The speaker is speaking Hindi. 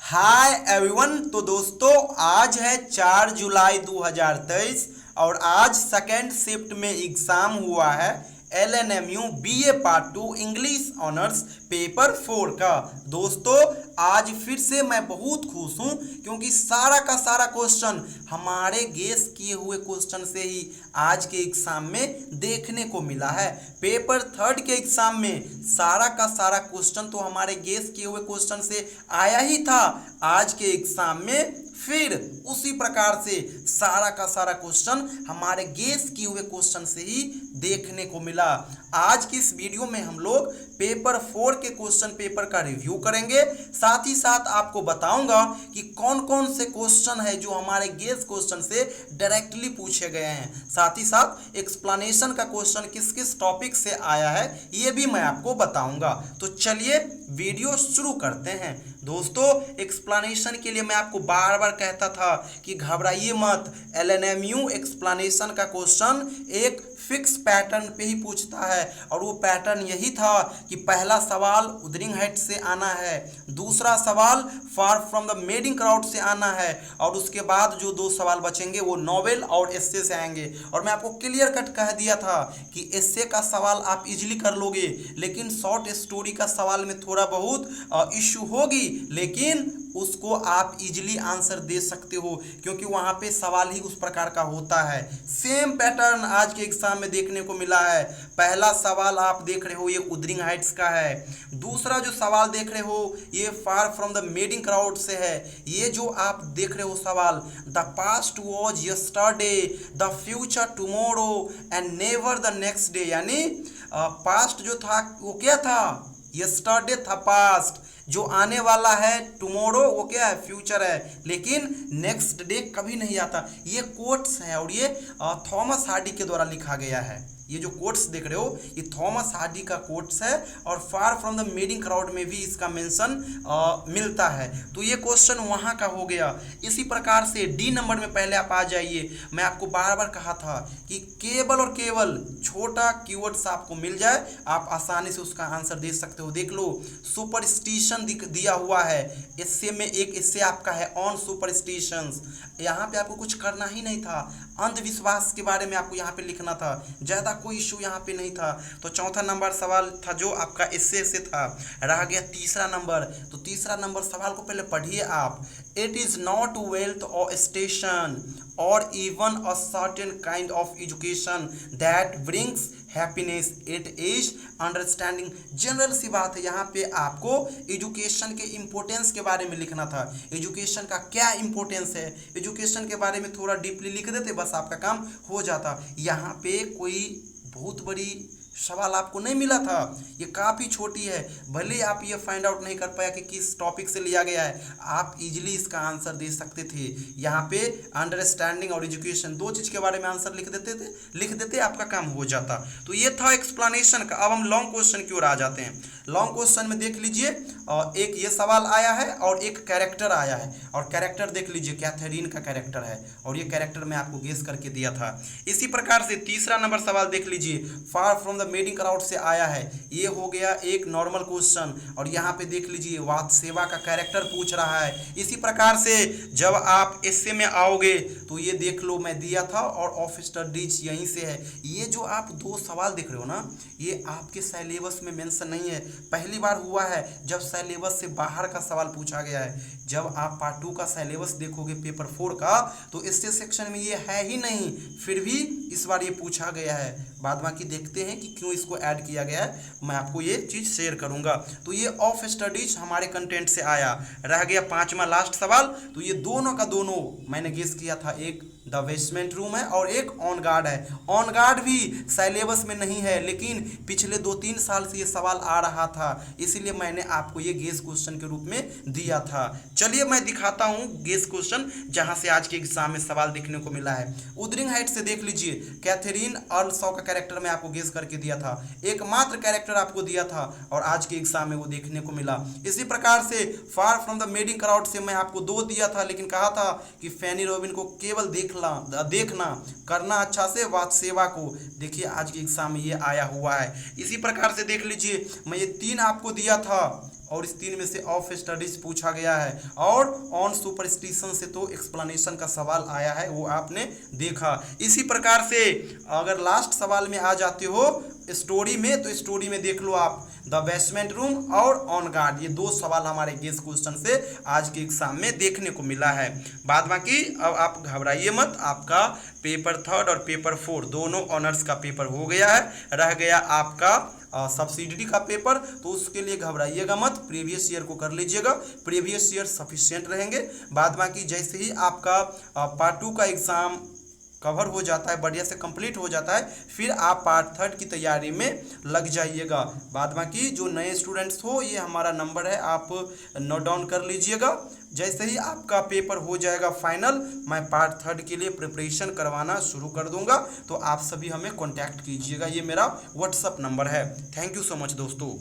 Hi everyone. तो दोस्तों आज है 4 जुलाई 2023 और आज सेकेंड शिफ्ट में एग्जाम हुआ है LNMU BA part 2 English honours paper 4 का। दोस्तों आज फिर से मैं बहुत खुश हूं क्योंकि सारा का सारा क्वेश्चन हमारे गेस किए हुए क्वेश्चन से ही आज के एग्जाम में देखने को मिला है। पेपर 3 के एग्जाम में सारा का सारा क्वेश्चन तो हमारे गेस किए हुए क्वेश्चन से आया ही था। आज के एग्जाम में फिर उसी प्रकार से सारा का सारा क्वेश्चन हमारे गेस किए हुए क्वेश्चन से ही देखने को मिला। आज की इस वीडियो में हम लोग पेपर 4 के क्वेश्चन पेपर का रिव्यू करेंगे, साथ ही साथ आपको बताऊंगा कि कौन कौन से क्वेश्चन है जो हमारे गेस क्वेश्चन से डायरेक्टली पूछे गए हैं। साथ ही साथ एक्सप्लेनेशन का क्वेश्चन किस किस टॉपिक से आया है ये भी मैं आपको बताऊंगा। तो चलिए वीडियो शुरू करते हैं। दोस्तों एक्सप्लेनेशन के लिए मैं आपको बार बार कहता था कि घबराइए मत, LNMU एक्सप्लेनेशन का क्वेश्चन एक फिक्स पैटर्न पे ही पूछता है और वो पैटर्न यही था कि पहला सवाल उदरिंग हाइट से आना है, दूसरा सवाल far from the madding crowd से आना है और उसके बाद जो दो सवाल बचेंगे वो नॉवेल और एस्से से आएंगे। और मैं आपको क्लियर कट कह दिया था कि एस्से का सवाल आप इजीली कर लोगे, लेकिन शॉर्ट स्टोरी का सवाल में थोड़ा बहुत इश्यू होगी, लेकिन उसको आप इजीली आंसर दे सकते हो क्योंकि वहां पे सवाल ही उस प्रकार का होता है। सेम पैटर्न आज के एग्जाम में देखने को मिला है। पहला सवाल आप देख रहे हो ये उदरिंग हाइट्स का है, दूसरा जो सवाल देख रहे हो ये far from the madding crowd से है। ये जो आप देख रहे हो सवाल, the past was yesterday, the future tomorrow and never the next day, यानी पास्ट जो था वो क्या था, यस्टरडे था पास्ट, जो आने वाला है टुमारो वो क्या है, फ्यूचर है, लेकिन नेक्स्ट डे कभी नहीं आता। ये कोट्स है और ये थॉमस हार्डी के द्वारा लिखा गया है। ये जो कोट्स देख रहे हो ये थॉमस हार्डी का कोट्स है और far from the madding crowd में भी इसका मेंशन मिलता है। तो ये क्वेश्चन वहाँ का हो गया। इसी प्रकार से डी नंबर में पहले आप आ जाइए। मैं आपको बार बार कहा था कि केवल और केवल छोटा कीवर्ड्स आपको मिल जाए आप आसानी से उसका आंसर दे सकते हो। देख लो सुपरस्टिशन दिया हुआ है, इससे में एक इससे आपका है ऑन सुपरस्टिशंस। यहाँ पे आपको कुछ करना ही नहीं था, अंधविश्वास के बारे में आपको यहाँ पे लिखना था, ज़्यादा कोई इशू यहाँ पे नहीं था। तो चौथा नंबर सवाल था जो आपका इससे से था। रह गया तीसरा नंबर, तो तीसरा नंबर सवाल को पहले पढ़िए आप। It is not wealth or station or even a certain kind of education that brings happiness, it is understanding. General सी बात है, यहाँ पे आपको एजुकेशन के इम्पोर्टेंस के बारे में लिखना था। एजुकेशन का क्या इम्पोर्टेंस है, एजुकेशन के बारे में थोड़ा डीपली लिख देते बस आपका काम हो जाता। यहाँ पे कोई बहुत बड़ी सवाल आपको नहीं मिला था, ये काफ़ी छोटी है। भले ही आप ये फाइंड आउट नहीं कर पाया कि किस टॉपिक से लिया गया है, आप इजीली इसका आंसर दे सकते थे। यहाँ पे अंडरस्टैंडिंग और एजुकेशन दो चीज़ के बारे में आंसर लिख देते आपका काम हो जाता। तो ये था एक्सप्लेनेशन का। अब हम लॉन्ग क्वेश्चन की ओर आ जाते हैं। लॉन्ग क्वेश्चन में देख लीजिए एक ये सवाल आया है और एक कैरेक्टर आया है, और कैरेक्टर देख लीजिए कैथरीन का कैरेक्टर है और ये कैरेक्टर मैं आपको गेस करके दिया था। इसी प्रकार से तीसरा नंबर सवाल देख लीजिए, far from the madding crowd से आया है। ये हो गया एक नॉर्मल क्वेश्चन और यहाँ पे देख लीजिए वाद सेवा का कैरेक्टर पूछ रहा है। इसी प्रकार से जब आप एस्से में आओगे तो ये देख लो मैं दिया था और ऑफ स्टडीज यहीं से है। ये जो आप दो सवाल देख रहे हो ना, ये आपके सिलेबस में मेंशन नहीं है। पहली बार हुआ है जब सिलेबस से बाहर का सवाल पूछा गया है। जब आप पार्ट 2 का सिलेबस देखोगे पेपर 4 का तो इससे सेक्शन में ये है ही नहीं, फिर भी इस बार ये पूछा गया है। बाद बाकी देखते हैं कि क्यों इसको ऐड किया गया है, मैं आपको ये चीज़ शेयर करूंगा। तो ये ऑफ स्टडीज हमारे कंटेंट से आया। रह गया पांचवा लास्ट सवाल, तो ये दोनों का दोनों मैंने गेस किया था, एक द बेसमेंट रूम है और एक ऑन गार्ड है। ऑन गार्ड भी सिलेबस में नहीं है, लेकिन पिछले 2-3 साल से ये सवाल आ रहा था, इसीलिए मैंने आपको ये गेस क्वेश्चन के रूप में दिया था। चलिए मैं दिखाता हूँ गेस क्वेश्चन जहाँ से आज के एग्जाम में सवाल देखने को मिला है। उदरिंग हाइट से देख लीजिए, कैथरीन अर्लसॉ का कैरेक्टर मैं आपको गेस करके दिया था, एकमात्र कैरेक्टर आपको दिया था और आज के एग्जाम में वो देखने को मिला। इसी प्रकार से far from the madding crowd से मैं आपको 2 दिया था, लेकिन कहा था कि फैनी रॉबिन को केवल देखना करना अच्छा से वाद सेवा को। देखिए आज के एग्जाम में ये आया हुआ है। इसी प्रकार से देख लीजिए मैं ये 3 आपको दिया था, और इस 3 में से ऑफ स्टडीज पूछा गया है, और ऑन सुपरस्टिशन से तो एक्सप्लेनेशन का सवाल आया है, वो आपने देखा। इसी प्रकार से अगर लास्ट सवाल में आ जाते हो स्टोरी में, तो स्टोरी में देख लो आप द बेसमेंट रूम और ऑन गार्ड, ये 2 सवाल हमारे गेस क्वेश्चन से आज के एग्जाम में देखने को मिला है। बाद बाकी अब आप घबराइए मत, आपका पेपर 3 और पेपर 4 दोनों ऑनर्स का पेपर हो गया है, रह गया आपका सब्सिडरी का पेपर, तो उसके लिए घबराइएगा मत, प्रीवियस ईयर को कर लीजिएगा, प्रीवियस ईयर सफिशिएंट रहेंगे। बाद बाकी जैसे ही आपका पार्ट 2 का एग्ज़ाम कवर हो जाता है, बढ़िया से कंप्लीट हो जाता है, फिर आप पार्ट 3 की तैयारी में लग जाइएगा। बाद बाकी जो नए स्टूडेंट्स हो, ये हमारा नंबर है, आप नोट डाउन कर लीजिएगा। जैसे ही आपका पेपर हो जाएगा फाइनल, मैं पार्ट 3 के लिए प्रिपरेशन करवाना शुरू कर दूंगा, तो आप सभी हमें कॉन्टैक्ट कीजिएगा, ये मेरा व्हाट्सअप नंबर है। थैंक यू सो मच दोस्तों।